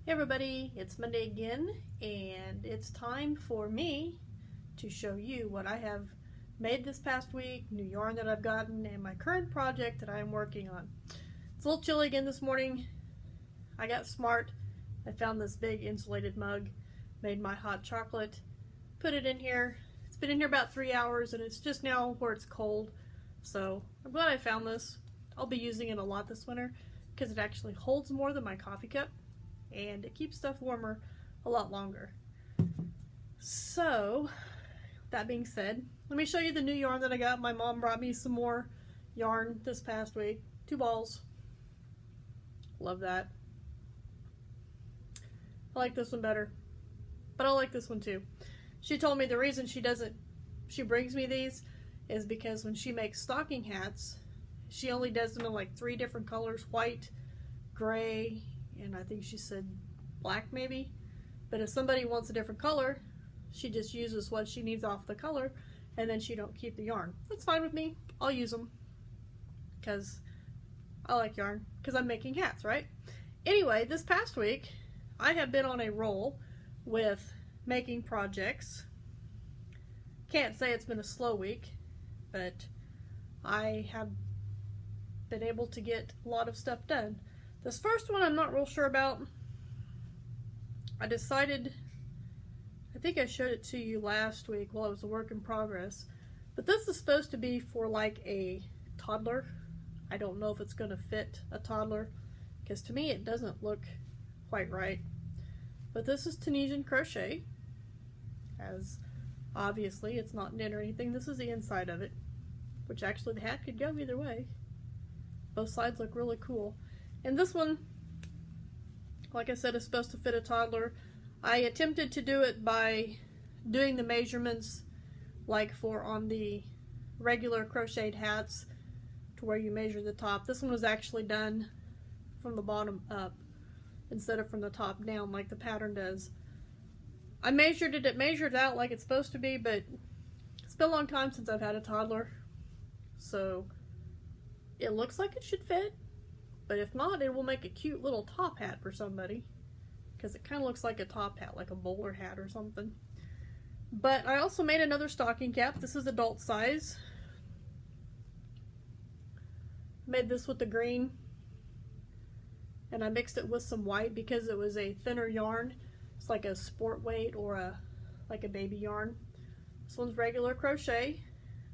Hey everybody, it's Monday again, and it's time for me to show you what I have made this past week, new yarn that I've gotten, and my current project that I am working on. It's a little chilly again this morning. I got smart. I found this big insulated mug, made my hot chocolate, put it in here. It's been in here about 3 hours, and it's just now where it's cold, so I'm glad I found this. I'll be using it a lot this winter because it actually holds more than my coffee cup, and it keeps stuff warmer a lot longer. So, that being said, let me show you the new yarn that I got. My mom brought me some more yarn this past week. 2 balls. Love that. I like this one better, but I like this one too. She told me the reason she brings me these is because when she makes stocking hats, she only does them in like 3 different colors: white, gray, and I think she said black maybe. But if somebody wants a different color, she just uses what she needs off the color, and then she don't keep the yarn. That's fine with me. I'll use them because I like yarn, because I'm making hats, right? Anyway, this past week I have been on a roll with making projects. Can't say it's been a slow week, but I have been able to get a lot of stuff done. This first one I'm not real sure about. I decided, I think I showed it to you last week while it was a work in progress, but this is supposed to be for like a toddler. I don't know if it's going to fit a toddler, because to me it doesn't look quite right. But this is Tunisian crochet, as obviously it's not knit or anything. This is the inside of it, which actually the hat could go either way. Both sides look really cool. And this one, like I said, is supposed to fit a toddler. I attempted to do it by doing the measurements like for on the regular crocheted hats, to where you measure the top. This one was actually done from the bottom up instead of from the top down like the pattern does. I measured it measured out like it's supposed to be, but it's been a long time since I've had a toddler, so it looks like it should fit. But if not, it will make a cute little top hat for somebody, because it kind of looks like a top hat, like a bowler hat or something. But I also made another stocking cap. This is adult size. Made this with the green, and I mixed it with some white because it was a thinner yarn. It's like a sport weight or like a baby yarn. This one's regular crochet.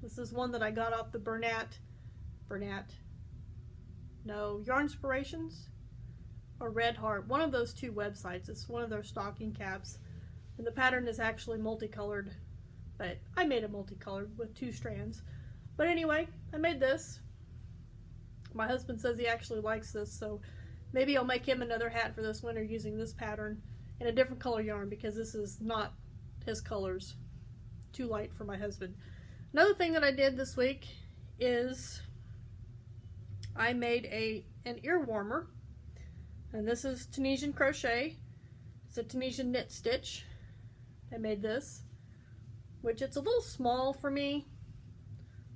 This is one that I got off the Yarnspirations or Red Heart, one of those 2 websites. It's one of their stocking caps, and the pattern is actually multicolored, but I made it multicolored with 2 strands. But anyway, I made this. My husband says he actually likes this, so maybe I'll make him another hat for this winter using this pattern in a different color yarn, because this is not his colors. Too light for my husband. Another thing that I did this week is I made an ear warmer, and this is Tunisian crochet. It's a Tunisian knit stitch. I made this, which it's a little small for me,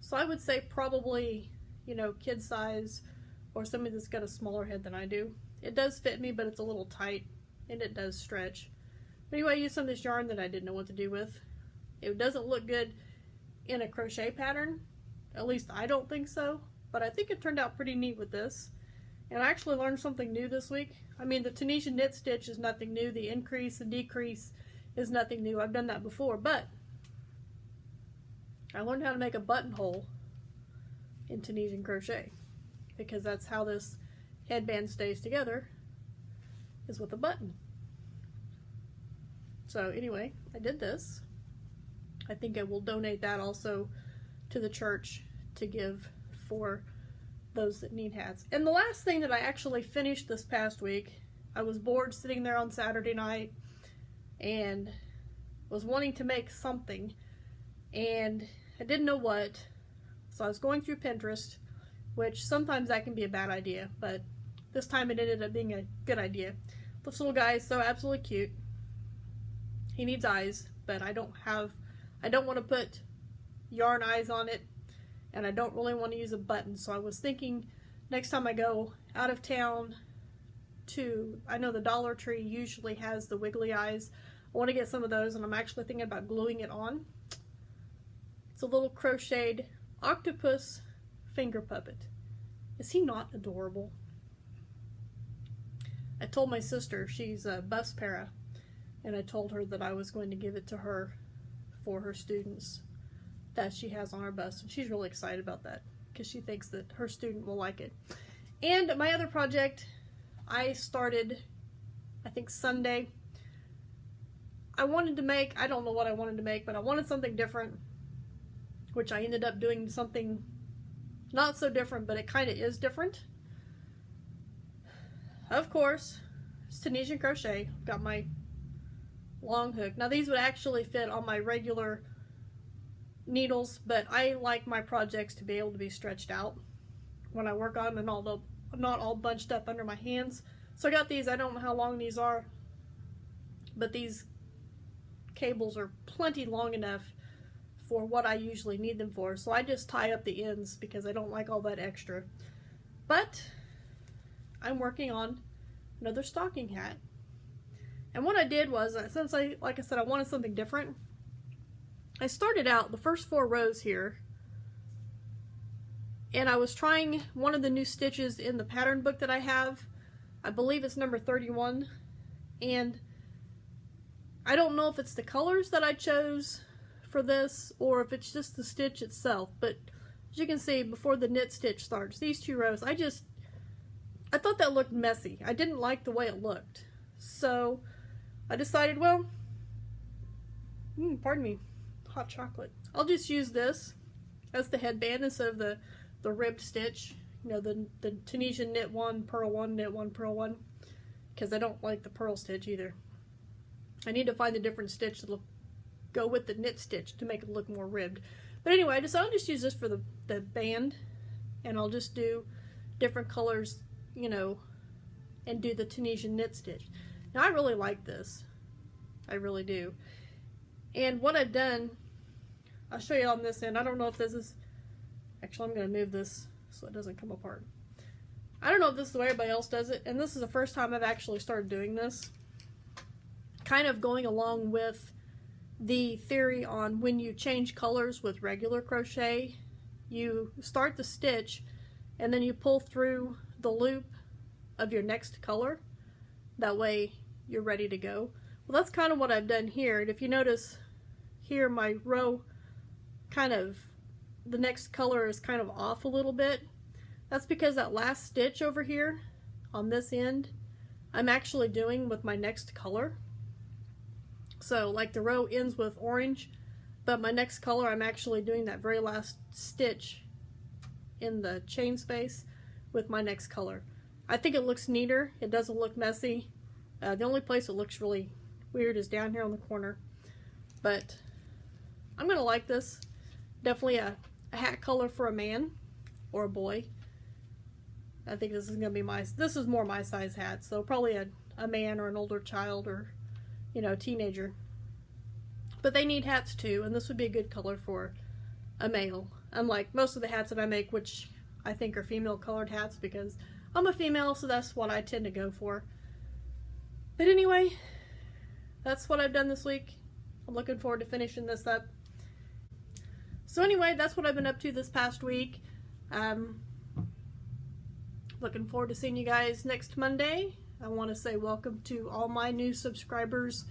so I would say probably, you know, kid size or somebody that's got a smaller head than I do. It does fit me, but it's a little tight and it does stretch. But anyway, I used some of this yarn that I didn't know what to do with. It doesn't look good in a crochet pattern, at least I don't think so. But I think it turned out pretty neat with this. And I actually learned something new this week. I mean, the Tunisian knit stitch is nothing new. The increase and decrease is nothing new. I've done that before, but I learned how to make a buttonhole in Tunisian crochet, because that's how this headband stays together, is with a button. So anyway, I did this. I think I will donate that also to the church to give for those that need hats. And the last thing that I actually finished this past week, I was bored sitting there on Saturday night and was wanting to make something, and I didn't know what, so I was going through Pinterest, which sometimes that can be a bad idea, but this time it ended up being a good idea. This little guy is so absolutely cute. He needs eyes, but I don't want to put yarn eyes on it, and I don't really want to use a button, so I was thinking next time I go out of town to, I know the Dollar Tree usually has the wiggly eyes. I want to get some of those, and I'm actually thinking about gluing it on. It's a little crocheted octopus finger puppet. Is he not adorable? I told my sister, she's a bus para, and I told her that I was going to give it to her for her students that she has on our bus, and she's really excited about that because she thinks that her student will like it. And my other project, I started, I think Sunday. I wanted to make, I don't know what I wanted to make, but I wanted something different, which I ended up doing something not so different, but it kind of is different. Of course, it's Tunisian crochet. Got my long hook. Now these would actually fit on my regular needles, but I like my projects to be able to be stretched out when I work on them and not all bunched up under my hands. So I got these. I don't know how long these are, but these cables are plenty long enough for what I usually need them for. So I just tie up the ends because I don't like all that extra. But I'm working on another stocking hat. And what I did was, since like I said, I wanted something different, I started out the first 4 rows here, and I was trying one of the new stitches in the pattern book that I have. I believe it's number 31, and I don't know if it's the colors that I chose for this or if it's just the stitch itself, but as you can see, before the knit stitch starts, these 2 rows, I thought that looked messy. I didn't like the way it looked. So I decided, well, pardon me, hot chocolate. I'll just use this as the headband instead of the ribbed stitch. You know, the Tunisian knit 1, purl 1, knit 1, purl 1. Because I don't like the purl stitch either. I need to find a different stitch that'll go with the knit stitch to make it look more ribbed. But anyway, I'll just use this for the band. And I'll just do different colors, you know, and do the Tunisian knit stitch. Now I really like this. I really do. And what I've done, I'll show you on this end. I don't know if this is, actually I'm going to move this so it doesn't come apart. I don't know if this is the way everybody else does it, and this is the first time I've actually started doing this. Kind of going along with the theory on when you change colors with regular crochet, you start the stitch and then you pull through the loop of your next color. That way you're ready to go. Well, that's kind of what I've done here. And if you notice here, my row kind of, the next color is kind of off a little bit. That's because that last stitch over here on this end, I'm actually doing with my next color. So like the row ends with orange, but my next color, I'm actually doing that very last stitch in the chain space with my next color. I think it looks neater. It doesn't look messy. The only place it looks really weird is down here on the corner. But I'm going to like this. Definitely a hat color for a man or a boy. I think this is going to be this is more my size hat. So probably a man or an older child or, you know, teenager. But they need hats too, and this would be a good color for a male. Unlike most of the hats that I make, which I think are female colored hats because I'm a female, so that's what I tend to go for. But anyway, that's what I've done this week. I'm looking forward to finishing this up. So anyway, that's what I've been up to this past week. Looking forward to seeing you guys next Monday. I want to say welcome to all my new subscribers.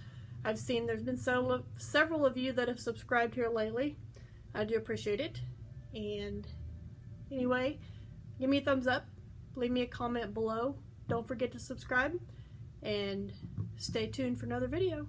I've seen there's been several of you that have subscribed here lately. I do appreciate it. And anyway, give me a thumbs up. Leave me a comment below. Don't forget to subscribe. And stay tuned for another video.